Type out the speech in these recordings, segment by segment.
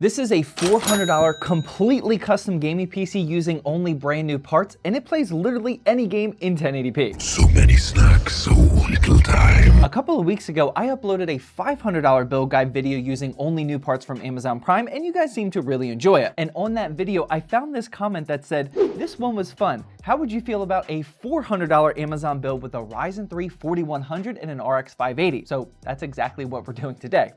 This is a $400 completely custom gaming PC using only brand new parts, and it plays literally any game in 1080p. So many snacks, so little time. A couple of weeks ago, I uploaded a $500 build guide video using only new parts from Amazon Prime, and you guys seem to really enjoy it. And on that video, I found this comment that said, "This one was fun. How would you feel about a $400 Amazon build with a Ryzen 3 4100 and an RX 580? So that's exactly what we're doing today,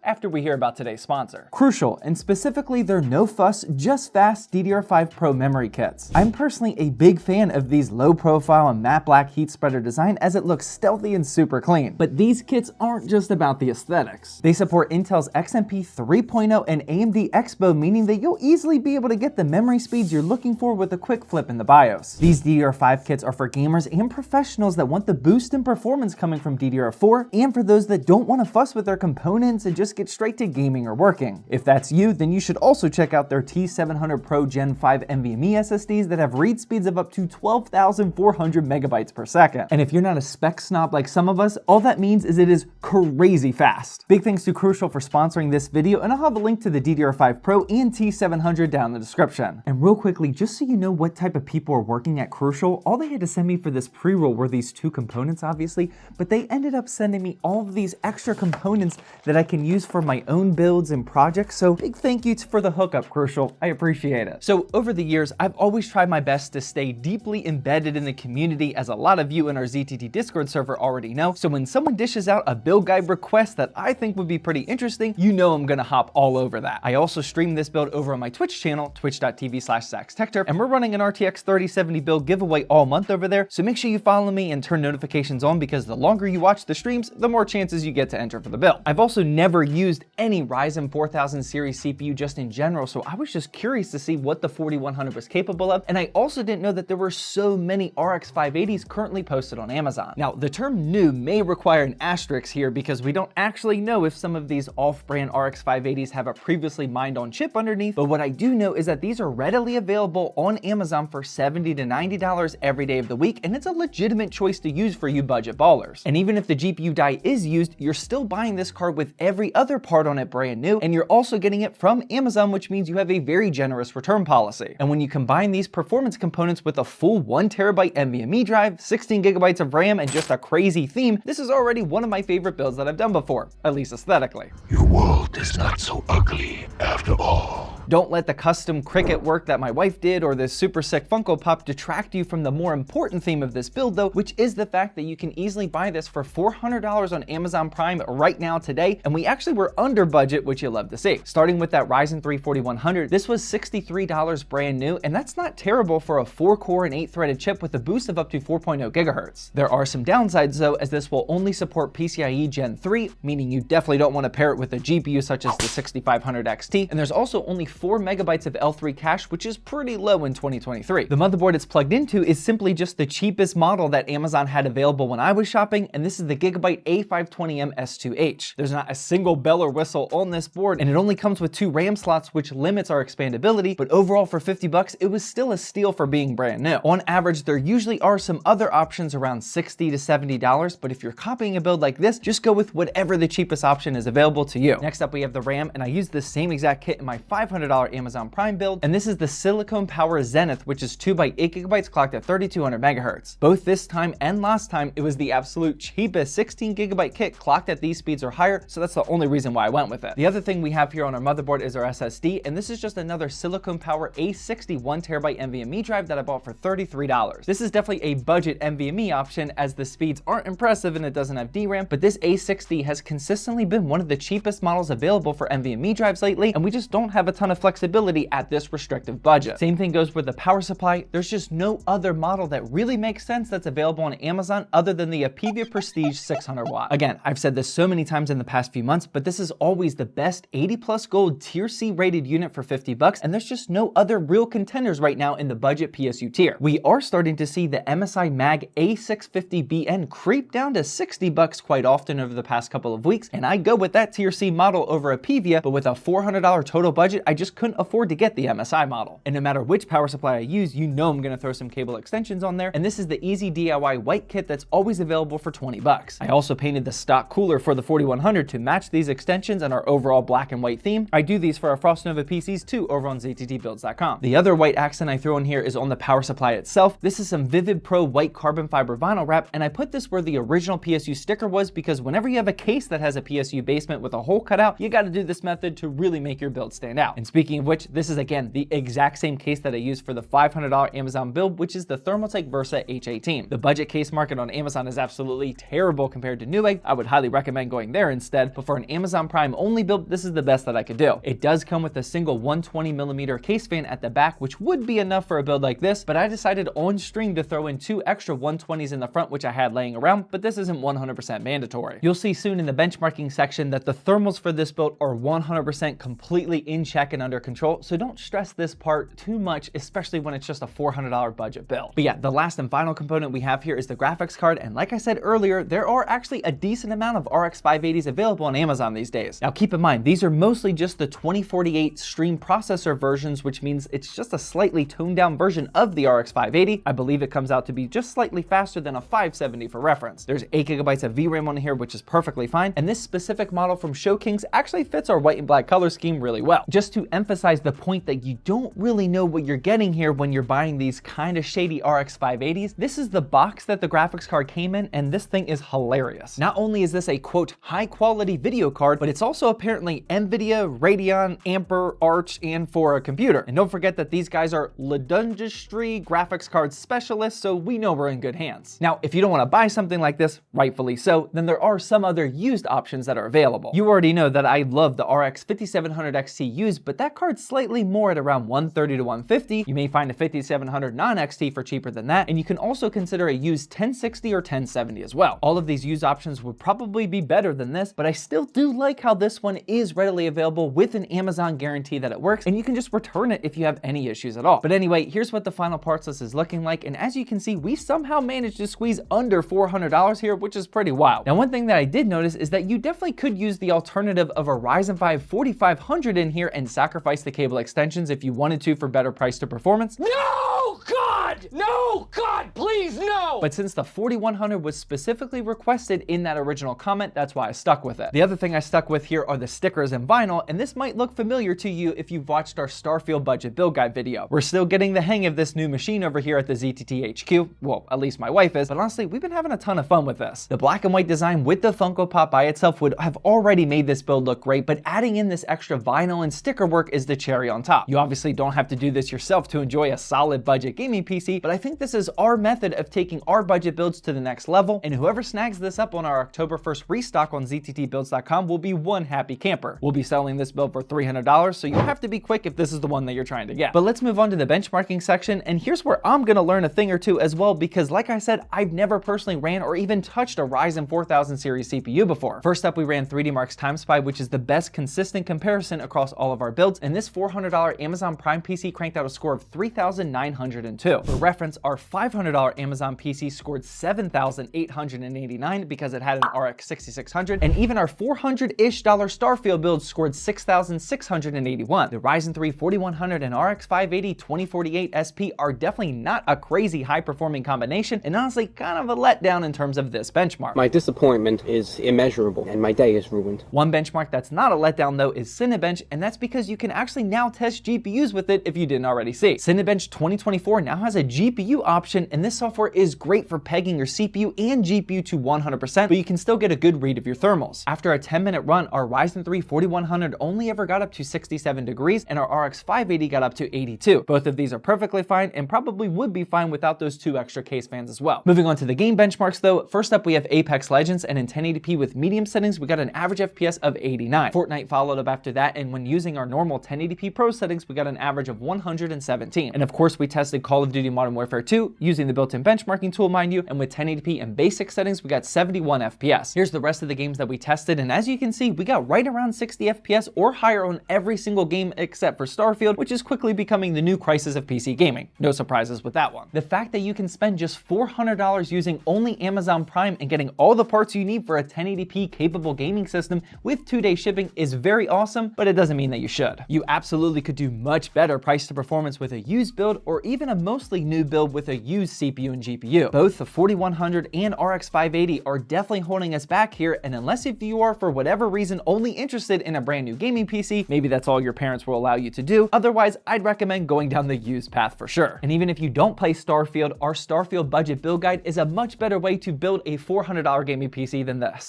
after we hear about today's sponsor. Crucial, and specifically their no fuss, just fast DDR5 Pro memory kits. I'm personally a big fan of these low profile and matte black heat spreader design as it looks stealthy and super clean. But these kits aren't just about the aesthetics. They support Intel's XMP 3.0 and AMD Expo, meaning that you'll easily be able to get the memory speeds you're looking for with a quick flip in the BIOS. These DDR5 kits are for gamers and professionals that want the boost in performance coming from DDR4, and for those that don't want to fuss with their components and just get straight to gaming or working. If that's you, then you should also check out their T700 Pro Gen 5 NVMe SSDs that have read speeds of up to 12,400 megabytes per second. And if you're not a spec snob like some of us, all that means is it is crazy fast. Big thanks to Crucial for sponsoring this video, and I'll have a link to the DDR5 Pro and T700 down in the description. And real quickly, just so you know what type of people are working at Crucial, all they had to send me for this pre-roll were these two components, obviously, but they ended up sending me all of these extra components that I can use for my own builds and projects, so big thank you for the hookup, Crucial. I appreciate it. So over the years, I've always tried my best to stay deeply embedded in the community, as a lot of you in our ZTT Discord server already know. So when someone dishes out a build guide request that I think would be pretty interesting, you know I'm gonna hop all over that. I also stream this build over on my Twitch channel, twitch.tv/ZachsTechTurf, and we're running an RTX 3070 build giveaway all month over there, so make sure you follow me and turn notifications on, because the longer you watch the streams, the more chances you get to enter for the build. I've also never used any Ryzen 4000 series CPU just in general, so I was just curious to see what the 4100 was capable of, and I also didn't know that there were so many RX 580s currently posted on Amazon. Now, the term new may require an asterisk here, because we don't actually know if some of these off-brand RX 580s have a previously mined on chip underneath, but what I do know is that these are readily available on Amazon for $70 to $90 every day of the week, and it's a legitimate choice to use for you budget ballers. And even if the GPU die is used, you're still buying this card with every other part on it brand new, and you're also getting it from Amazon, which means you have a very generous return policy. And when you combine these performance components with a full 1TB NVMe drive, 16 gigabytes of RAM, and just a crazy theme, this is already one of my favorite builds that I've done before, at least aesthetically. Your world is not so ugly after all. Don't let the custom Cricut work that my wife did or this super sick Funko Pop detract you from the more important theme of this build though, which is the fact that you can easily buy this for $400 on Amazon Prime right now today, and we actually were under budget, which you'll love to see. Starting with that Ryzen 3 4100, this was $63 brand new, and that's not terrible for a 4-core and 8-threaded chip with a boost of up to 4.0 gigahertz. There are some downsides though, as this will only support PCIe Gen 3, meaning you definitely don't want to pair it with a GPU such as the 6500 XT, and there's also only 4 megabytes of L3 cache, which is pretty low in 2023. The motherboard it's plugged into is simply just the cheapest model that Amazon had available when I was shopping, and this is the Gigabyte A520M S2H. There's not a single bell or whistle on this board, and it only comes with 2 RAM slots, which limits our expandability, but overall for 50 bucks, it was still a steal for being brand new. On average, there usually are some other options around $60 to $70, but if you're copying a build like this, just go with whatever the cheapest option is available to you. Next up, we have the RAM, and I used the same exact kit in my $500 Amazon Prime build, and this is the Silicon Power Zenith, which is 2 by 8 gigabytes clocked at 3200 megahertz. Both this time and last time, it was the absolute cheapest 16 gigabyte kit clocked at these speeds or higher, so that's the only reason why I went with it. The other thing we have here on our motherboard is our SSD, and this is just another Silicon Power A60 1TB NVMe drive that I bought for $33. This is definitely a budget NVMe option, as the speeds aren't impressive and it doesn't have DRAM, but this A60 has consistently been one of the cheapest models available for NVMe drives lately, and we just don't have a ton of flexibility at this restrictive budget. Same thing goes with the power supply. There's just no other model that really makes sense that's available on Amazon other than the Apevia Prestige 600 watt. Again, I've said this so many times in the past few months, but this is always the best 80 plus gold tier C rated unit for 50 bucks, and there's just no other real contenders right now in the budget PSU tier. We are starting to see the MSI Mag A650BN creep down to 60 bucks quite often over the past couple of weeks, and I go with that tier C model over Apevia, but with a $400 total budget, I just just couldn't afford to get the MSI model. And no matter which power supply I use, you know I'm gonna throw some cable extensions on there, and this is the easy DIY white kit that's always available for 20 bucks. I also painted the stock cooler for the 4100 to match these extensions and our overall black and white theme. I do these for our Frost Nova PCs too over on ZTTbuilds.com. The other white accent I throw in here is on the power supply itself. This is some Vivid Pro white carbon fiber vinyl wrap, and I put this where the original PSU sticker was because whenever you have a case that has a PSU basement with a hole cut out, you gotta do this method to really make your build stand out. And speaking of which, this is again the exact same case that I used for the $500 Amazon build, which is the Thermaltake Versa H18. The budget case market on Amazon is absolutely terrible compared to Newegg. I would highly recommend going there instead, but for an Amazon Prime only build, this is the best that I could do. It does come with a single 120mm case fan at the back, which would be enough for a build like this, but I decided on stream to throw in 2 extra 120s in the front, which I had laying around, but this isn't 100% mandatory. You'll see soon in the benchmarking section that the thermals for this build are 100% completely in check and under control, so don't stress this part too much, especially when it's just a $400 budget build. But yeah, the last and final component we have here is the graphics card, and like I said earlier, there are actually a decent amount of RX 580s available on Amazon these days. Now keep in mind, these are mostly just the 2048 stream processor versions, which means it's just a slightly toned down version of the RX 580. I believe it comes out to be just slightly faster than a 570 for reference. There's 8GB of VRAM on here, which is perfectly fine, and this specific model from Showkings actually fits our white and black color scheme really well. Just to emphasize the point that you don't really know what you're getting here when you're buying these kind of shady RX 580s, this is the box that the graphics card came in, and this thing is hilarious. Not only is this a quote high quality video card, but it's also apparently NVIDIA, Radeon, Ampere, Arch, and for a computer. And don't forget that these guys are Ludundustry graphics card specialists, so we know we're in good hands. Now, if you don't want to buy something like this, rightfully so, then there are some other used options that are available. You already know that I love the RX 5700 XT used, but that card's slightly more at around $130 to $150. You may find a 5700 non-XT for cheaper than that, and you can also consider a used 1060 or 1070 as well. All of these used options would probably be better than this, but I still do like how this one is readily available with an Amazon guarantee that it works, and you can just return it if you have any issues at all. But anyway, here's what the final parts list is looking like, and as you can see, we somehow managed to squeeze under $400 here, which is pretty wild. Now, one thing that I did notice is that you definitely could use the alternative of a Ryzen 5 4500 in here and sacrifice the cable extensions if you wanted to for better price to performance. No, God! No, God, please, no! But since the 4100 was specifically requested in that original comment, that's why I stuck with it. The other thing I stuck with here are the stickers and vinyl, and this might look familiar to you if you've watched our Starfield budget build guide video. We're still getting the hang of this new machine over here at the ZTT HQ. Well, at least my wife is, but honestly, we've been having a ton of fun with this. The black and white design with the Funko Pop by itself would have already made this build look great, but adding in this extra vinyl and sticker work is the cherry on top. You obviously don't have to do this yourself to enjoy a solid budget gaming PC, but I think this is our method of taking our budget builds to the next level, and whoever snags this up on our October 1st restock on ZTTbuilds.com will be one happy camper. We'll be selling this build for $300, so you'll have to be quick if this is the one that you're trying to get. But let's move on to the benchmarking section, and here's where I'm gonna learn a thing or two as well, because like I said, I've never personally ran or even touched a Ryzen 4000 series CPU before. First up, we ran 3D Mark's TimeSpy, which is the best consistent comparison across all of our builds, and this $400 Amazon Prime PC cranked out a score of 3,902. For reference, our $500 Amazon PC scored 7,889 because it had an RX 6600, and even our $400-ish Starfield build scored 6,681. The Ryzen 3 4100 and RX 580 2048 SP are definitely not a crazy high-performing combination, and honestly kind of a letdown in terms of this benchmark. My disappointment is immeasurable, and my day is ruined. One benchmark that's not a letdown though is Cinebench, and that's because you can actually now test GPUs with it if you didn't already see. Cinebench 2024 now has a GPU option, and this software is great for pegging your CPU and GPU to 100%, but you can still get a good read of your thermals. After a 10-minute run, our Ryzen 3 4100 only ever got up to 67 degrees, and our RX 580 got up to 82. Both of these are perfectly fine and probably would be fine without those 2 extra case fans as well. Moving on to the game benchmarks though, first up we have Apex Legends, and in 1080p with medium settings, we got an average FPS of 89. Fortnite followed up after that, and when using our normal 1080p Pro settings, we got an average of 117. And of course, we tested Call of Duty Modern Warfare 2 using the built-in benchmarking tool, mind you, and with 1080p and basic settings, we got 71 FPS. Here's the rest of the games that we tested, and as you can see, we got right around 60 FPS or higher on every single game except for Starfield, which is quickly becoming the new crisis of PC gaming. No surprises with that one. The fact that you can spend just $400 using only Amazon Prime and getting all the parts you need for a 1080p capable gaming system with 2-day shipping is very awesome, but it doesn't mean that you should. You absolutely could do much better price to performance with a used build or even a mostly new build with a used CPU and GPU. Both the 4100 and RX 580 are definitely holding us back here, and unless if you are for whatever reason only interested in a brand new gaming PC, maybe that's all your parents will allow you to do. Otherwise, I'd recommend going down the used path for sure. And even if you don't play Starfield, our Starfield budget build guide is a much better way to build a $400 gaming PC than this.